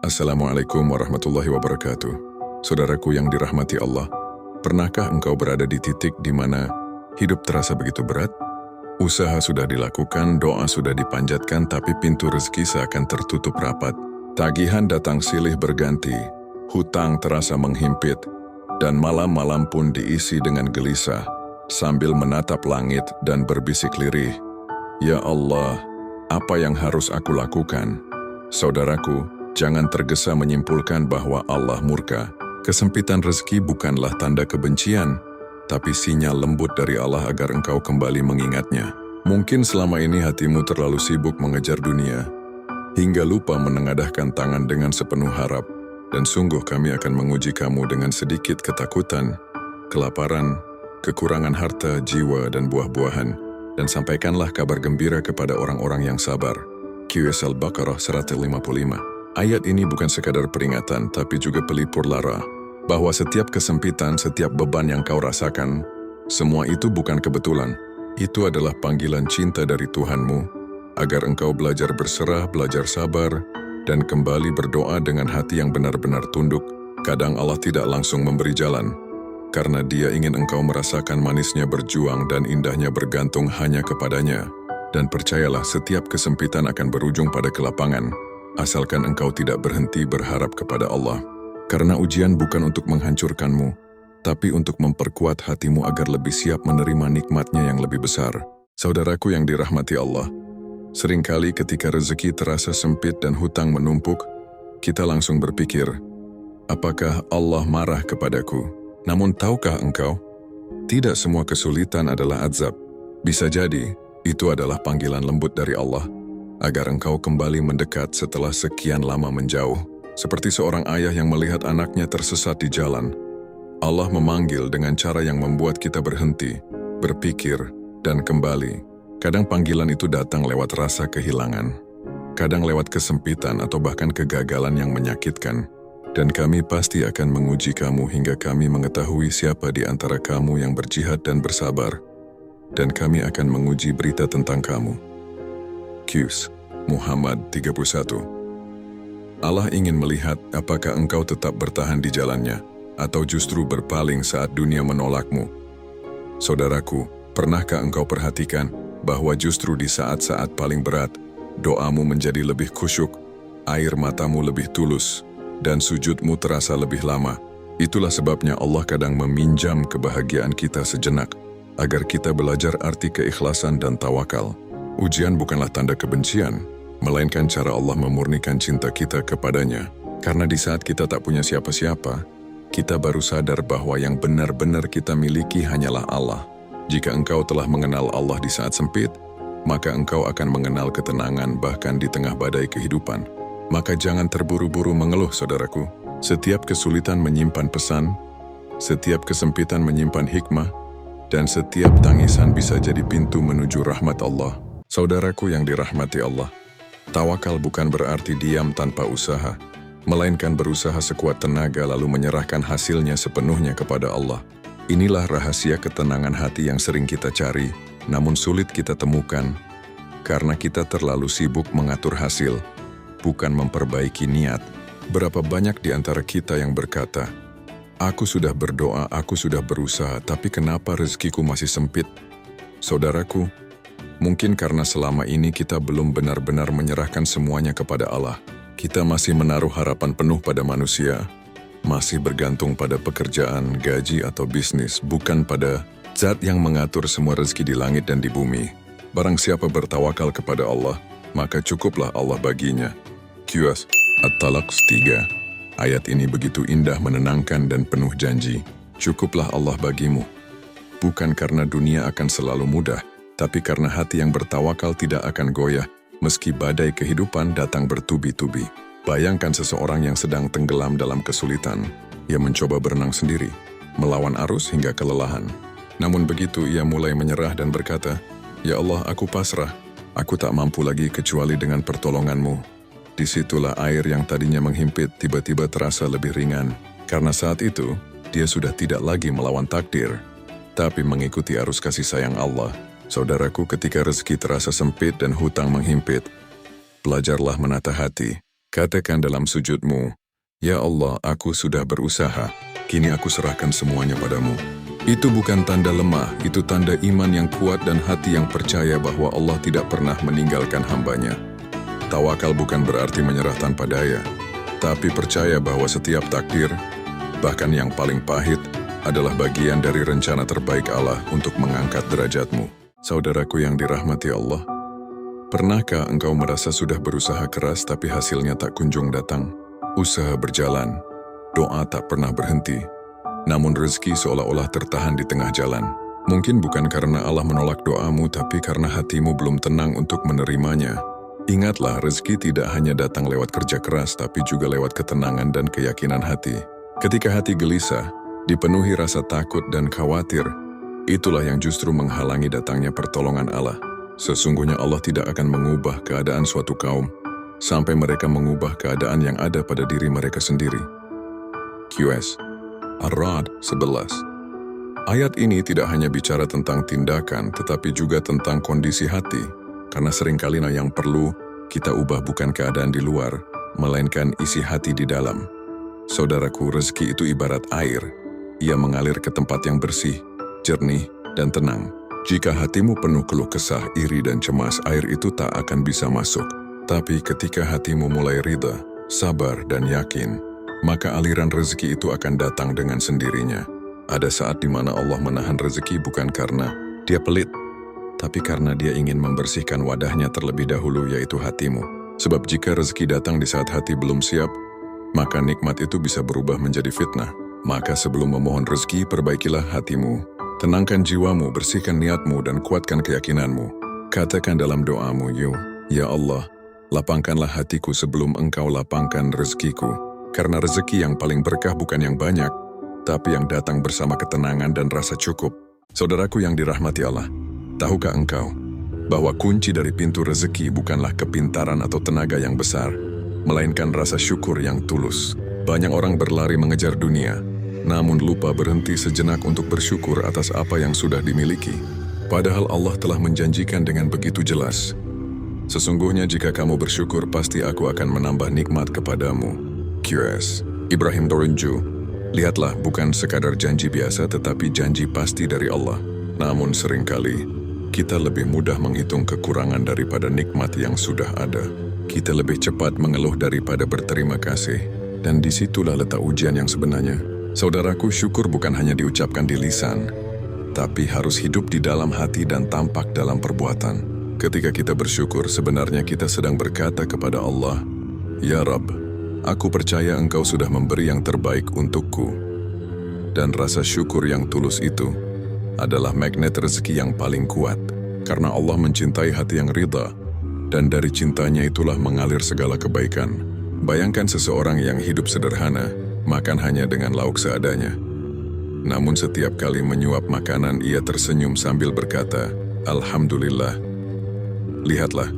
Assalamualaikum warahmatullahi wabarakatuh. Saudaraku yang dirahmati Allah, pernahkah engkau berada di titik di mana hidup terasa begitu berat? Usaha sudah dilakukan, doa sudah dipanjatkan, tapi pintu rezeki seakan tertutup rapat. Tagihan datang silih berganti, hutang terasa menghimpit, dan malam-malam pun diisi dengan gelisah, sambil menatap langit dan berbisik lirih. Ya Allah, apa yang harus aku lakukan? Saudaraku, jangan tergesa menyimpulkan bahwa Allah murka. Kesempitan rezeki bukanlah tanda kebencian, tapi sinyal lembut dari Allah agar engkau kembali mengingatnya. Mungkin selama ini hatimu terlalu sibuk mengejar dunia, hingga lupa menengadahkan tangan dengan sepenuh harap, dan sungguh kami akan menguji kamu dengan sedikit ketakutan, kelaparan, kekurangan harta, jiwa, dan buah-buahan, dan sampaikanlah kabar gembira kepada orang-orang yang sabar. QS Al-Baqarah 155. Ayat ini bukan sekadar peringatan, tapi juga pelipur lara, bahwa setiap kesempitan, setiap beban yang kau rasakan, semua itu bukan kebetulan. Itu adalah panggilan cinta dari Tuhanmu, agar engkau belajar berserah, belajar sabar, dan kembali berdoa dengan hati yang benar-benar tunduk. Kadang Allah tidak langsung memberi jalan, karena Dia ingin engkau merasakan manisnya berjuang dan indahnya bergantung hanya kepadanya. Dan percayalah, setiap kesempitan akan berujung pada kelapangan, asalkan engkau tidak berhenti berharap kepada Allah. Karena ujian bukan untuk menghancurkanmu, tapi untuk memperkuat hatimu agar lebih siap menerima nikmatnya yang lebih besar. Saudaraku yang dirahmati Allah, seringkali ketika rezeki terasa sempit dan hutang menumpuk, kita langsung berpikir, apakah Allah marah kepadaku? Namun tahukah engkau, tidak semua kesulitan adalah azab. Bisa jadi, itu adalah panggilan lembut dari Allah, agar engkau kembali mendekat setelah sekian lama menjauh. Seperti seorang ayah yang melihat anaknya tersesat di jalan. Allah memanggil dengan cara yang membuat kita berhenti, berpikir, dan kembali. Kadang panggilan itu datang lewat rasa kehilangan, kadang lewat kesempitan atau bahkan kegagalan yang menyakitkan. Dan kami pasti akan menguji kamu hingga kami mengetahui siapa di antara kamu yang berjihad dan bersabar. Dan kami akan menguji berita tentang kamu. QS Muhammad 31. Allah ingin melihat apakah engkau tetap bertahan di jalannya, atau justru berpaling saat dunia menolakmu. Saudaraku, pernahkah engkau perhatikan bahwa justru di saat-saat paling berat, doamu menjadi lebih khusyuk, air matamu lebih tulus, dan sujudmu terasa lebih lama? Itulah sebabnya Allah kadang meminjam kebahagiaan kita sejenak, agar kita belajar arti keikhlasan dan tawakal. Ujian bukanlah tanda kebencian, melainkan cara Allah memurnikan cinta kita kepadanya. Karena di saat kita tak punya siapa-siapa, kita baru sadar bahwa yang benar-benar kita miliki hanyalah Allah. Jika engkau telah mengenal Allah di saat sempit, maka engkau akan mengenal ketenangan bahkan di tengah badai kehidupan. Maka jangan terburu-buru mengeluh, saudaraku. Setiap kesulitan menyimpan pesan, setiap kesempitan menyimpan hikmah, dan setiap tangisan bisa jadi pintu menuju rahmat Allah. Saudaraku yang dirahmati Allah, tawakal bukan berarti diam tanpa usaha, melainkan berusaha sekuat tenaga lalu menyerahkan hasilnya sepenuhnya kepada Allah. Inilah rahasia ketenangan hati yang sering kita cari, namun sulit kita temukan, karena kita terlalu sibuk mengatur hasil, bukan memperbaiki niat. Berapa banyak di antara kita yang berkata, aku sudah berdoa, aku sudah berusaha, tapi kenapa rezekiku masih sempit? Saudaraku, mungkin karena selama ini kita belum benar-benar menyerahkan semuanya kepada Allah. Kita masih menaruh harapan penuh pada manusia, masih bergantung pada pekerjaan, gaji, atau bisnis, bukan pada Zat yang mengatur semua rezeki di langit dan di bumi. Barang siapa bertawakal kepada Allah, maka cukuplah Allah baginya. QS At-Talaq 3. Ayat ini begitu indah, menenangkan, dan penuh janji. Cukuplah Allah bagimu. Bukan karena dunia akan selalu mudah, tapi karena hati yang bertawakal tidak akan goyah, meski badai kehidupan datang bertubi-tubi. Bayangkan seseorang yang sedang tenggelam dalam kesulitan. Ia mencoba berenang sendiri, melawan arus hingga kelelahan. Namun begitu ia mulai menyerah dan berkata, Ya Allah, aku pasrah. Aku tak mampu lagi kecuali dengan pertolonganmu. Disitulah air yang tadinya menghimpit tiba-tiba terasa lebih ringan. Karena saat itu, dia sudah tidak lagi melawan takdir, tapi mengikuti arus kasih sayang Allah. Saudaraku, ketika rezeki terasa sempit dan hutang menghimpit, belajarlah menata hati, Katakan dalam sujudmu, "Ya Allah, aku sudah berusaha, kini aku serahkan semuanya padamu." Itu bukan tanda lemah, itu tanda iman yang kuat dan hati yang percaya bahwa Allah tidak pernah meninggalkan hambanya. Tawakal bukan berarti menyerah tanpa daya, tapi percaya bahwa setiap takdir, bahkan yang paling pahit, adalah bagian dari rencana terbaik Allah untuk mengangkat derajatmu. Saudaraku yang dirahmati Allah, pernahkah engkau merasa sudah berusaha keras tapi hasilnya tak kunjung datang? Usaha berjalan, doa tak pernah berhenti, namun rezeki seolah-olah tertahan di tengah jalan. Mungkin bukan karena Allah menolak doamu, tapi karena hatimu belum tenang untuk menerimanya. Ingatlah, rezeki tidak hanya datang lewat kerja keras, tapi juga lewat ketenangan dan keyakinan hati. Ketika hati gelisah, dipenuhi rasa takut dan khawatir, itulah yang justru menghalangi datangnya pertolongan Allah. Sesungguhnya Allah tidak akan mengubah keadaan suatu kaum sampai mereka mengubah keadaan yang ada pada diri mereka sendiri. QS Ar-Ra'd 11. Ayat ini tidak hanya bicara tentang tindakan, tetapi juga tentang kondisi hati, karena seringkali yang perlu kita ubah bukan keadaan di luar, melainkan isi hati di dalam. Saudaraku, rezeki itu ibarat air. Ia mengalir ke tempat yang bersih, jernih, dan tenang. Jika hatimu penuh keluh kesah, iri, dan cemas, air itu tak akan bisa masuk. Tapi ketika hatimu mulai ridha, sabar, dan yakin, maka aliran rezeki itu akan datang dengan sendirinya. Ada saat di mana Allah menahan rezeki bukan karena Dia pelit, tapi karena Dia ingin membersihkan wadahnya terlebih dahulu, yaitu hatimu. Sebab jika rezeki datang di saat hati belum siap, maka nikmat itu bisa berubah menjadi fitnah. Maka sebelum memohon rezeki, perbaikilah hatimu. Tenangkan jiwamu, bersihkan niatmu, dan kuatkan keyakinanmu. Katakan dalam doamu, "Ya Allah, lapangkanlah hatiku sebelum Engkau lapangkan rezekiku." Karena rezeki yang paling berkah bukan yang banyak, tapi yang datang bersama ketenangan dan rasa cukup. Saudaraku yang dirahmati Allah, tahukah engkau bahwa kunci dari pintu rezeki bukanlah kepintaran atau tenaga yang besar, melainkan rasa syukur yang tulus. Banyak orang berlari mengejar dunia, namun lupa berhenti sejenak untuk bersyukur atas apa yang sudah dimiliki. Padahal Allah telah menjanjikan dengan begitu jelas, "Sesungguhnya jika kamu bersyukur, pasti aku akan menambah nikmat kepadamu." QS Ibrahim Dorunju. Lihatlah, bukan sekadar janji biasa, tetapi janji pasti dari Allah. Namun seringkali, kita lebih mudah menghitung kekurangan daripada nikmat yang sudah ada. Kita lebih cepat mengeluh daripada berterima kasih. Dan disitulah letak ujian yang sebenarnya. Saudaraku, syukur bukan hanya diucapkan di lisan, tapi harus hidup di dalam hati dan tampak dalam perbuatan. Ketika kita bersyukur, sebenarnya kita sedang berkata kepada Allah, "Ya Rabb, aku percaya Engkau sudah memberi yang terbaik untukku." Dan rasa syukur yang tulus itu adalah magnet rezeki yang paling kuat. Karena Allah mencintai hati yang ridha, dan dari cintanya itulah mengalir segala kebaikan. Bayangkan seseorang yang hidup sederhana, makan hanya dengan lauk seadanya. Namun setiap kali menyuap makanan, ia tersenyum sambil berkata, "Alhamdulillah." Lihatlah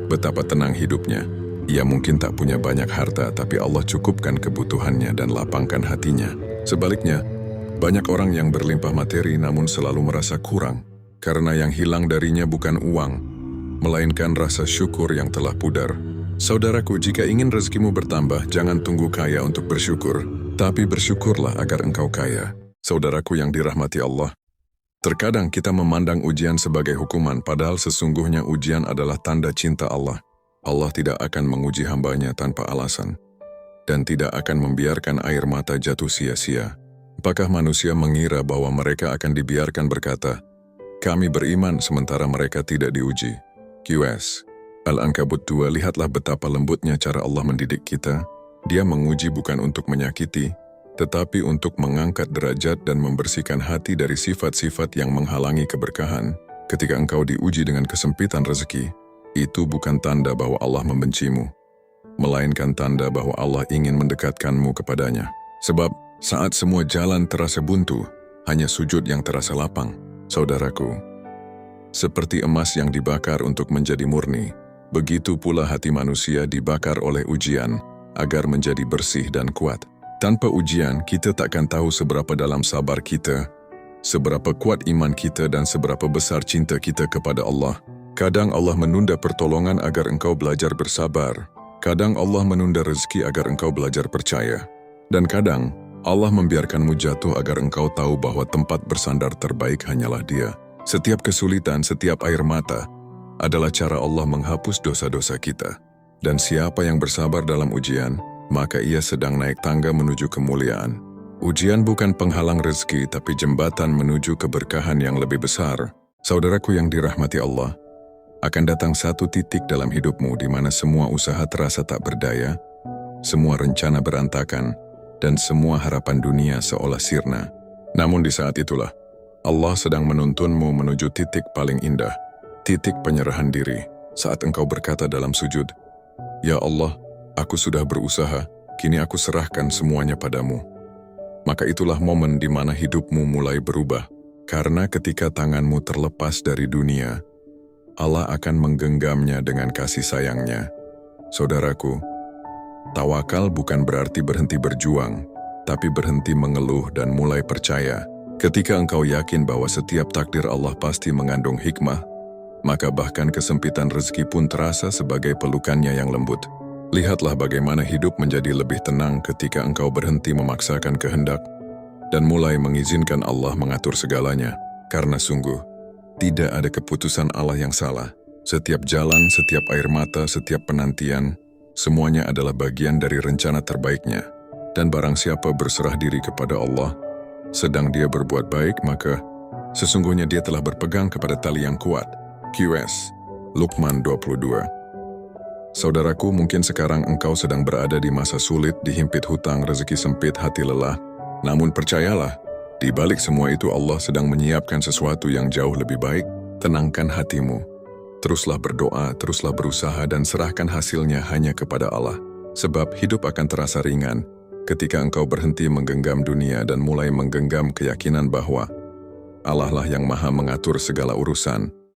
betapa tenang hidupnya. Ia mungkin tak punya banyak harta, tapi Allah cukupkan kebutuhannya dan lapangkan hatinya. Sebaliknya, banyak orang yang berlimpah materi namun selalu merasa kurang, karena yang hilang darinya bukan uang, melainkan rasa syukur yang telah pudar. Saudaraku, jika ingin rezekimu bertambah, jangan tunggu kaya untuk bersyukur, tapi bersyukurlah agar engkau kaya. Saudaraku yang dirahmati Allah, terkadang kita memandang ujian sebagai hukuman, padahal sesungguhnya ujian adalah tanda cinta Allah. Allah tidak akan menguji hambanya tanpa alasan, dan tidak akan membiarkan air mata jatuh sia-sia. Apakah manusia mengira bahwa mereka akan dibiarkan berkata, "Kami beriman," sementara mereka tidak diuji? QS Al-Ankabut 2. Lihatlah betapa lembutnya cara Allah mendidik kita. Dia menguji bukan untuk menyakiti, tetapi untuk mengangkat derajat dan membersihkan hati dari sifat-sifat yang menghalangi keberkahan. Ketika engkau diuji dengan kesempitan rezeki, itu bukan tanda bahwa Allah membencimu, melainkan tanda bahwa Allah ingin mendekatkanmu kepadanya. Sebab saat semua jalan terasa buntu, hanya sujud yang terasa lapang. Saudaraku, seperti emas yang dibakar untuk menjadi murni, begitu pula hati manusia dibakar oleh ujian agar menjadi bersih dan kuat. Tanpa ujian, kita takkan tahu seberapa dalam sabar kita, seberapa kuat iman kita, dan seberapa besar cinta kita kepada Allah. Kadang Allah menunda pertolongan agar engkau belajar bersabar. Kadang Allah menunda rezeki agar engkau belajar percaya. Dan kadang Allah membiarkanmu jatuh agar engkau tahu bahwa tempat bersandar terbaik hanyalah Dia. Setiap kesulitan, setiap air mata adalah cara Allah menghapus dosa-dosa kita. Dan siapa yang bersabar dalam ujian, maka ia sedang naik tangga menuju kemuliaan. Ujian bukan penghalang rezeki, tapi jembatan menuju keberkahan yang lebih besar. Saudaraku yang dirahmati Allah, akan datang satu titik dalam hidupmu di mana semua usaha terasa tak berdaya, semua rencana berantakan, dan semua harapan dunia seolah sirna. Namun di saat itulah, Allah sedang menuntunmu menuju titik paling indah, titik penyerahan diri, saat engkau berkata dalam sujud, "Ya Allah, aku sudah berusaha, kini aku serahkan semuanya padamu." Maka itulah momen di mana hidupmu mulai berubah, karena ketika tanganmu terlepas dari dunia, Allah akan menggenggamnya dengan kasih sayangnya. Saudaraku, tawakal bukan berarti berhenti berjuang, tapi berhenti mengeluh dan mulai percaya. Ketika engkau yakin bahwa setiap takdir Allah pasti mengandung hikmah, maka bahkan kesempitan rezeki pun terasa sebagai pelukannya yang lembut. Lihatlah bagaimana hidup menjadi lebih tenang ketika engkau berhenti memaksakan kehendak dan mulai mengizinkan Allah mengatur segalanya. Karena sungguh, tidak ada keputusan Allah yang salah. Setiap jalan, setiap air mata, setiap penantian, semuanya adalah bagian dari rencana terbaiknya. Dan barang siapa berserah diri kepada Allah, sedang dia berbuat baik, maka sesungguhnya dia telah berpegang kepada tali yang kuat. QS, Luqman 22. Saudaraku, mungkin sekarang engkau sedang berada di masa sulit, dihimpit hutang, rezeki sempit, hati lelah. Namun percayalah, di balik semua itu Allah sedang menyiapkan sesuatu yang jauh lebih baik. Tenangkan hatimu. Teruslah berdoa, teruslah berusaha dan serahkan hasilnya hanya kepada Allah. Sebab hidup akan terasa ringan ketika engkau berhenti menggenggam dunia dan mulai menggenggam keyakinan bahwa Allah lah yang maha mengatur segala urusan.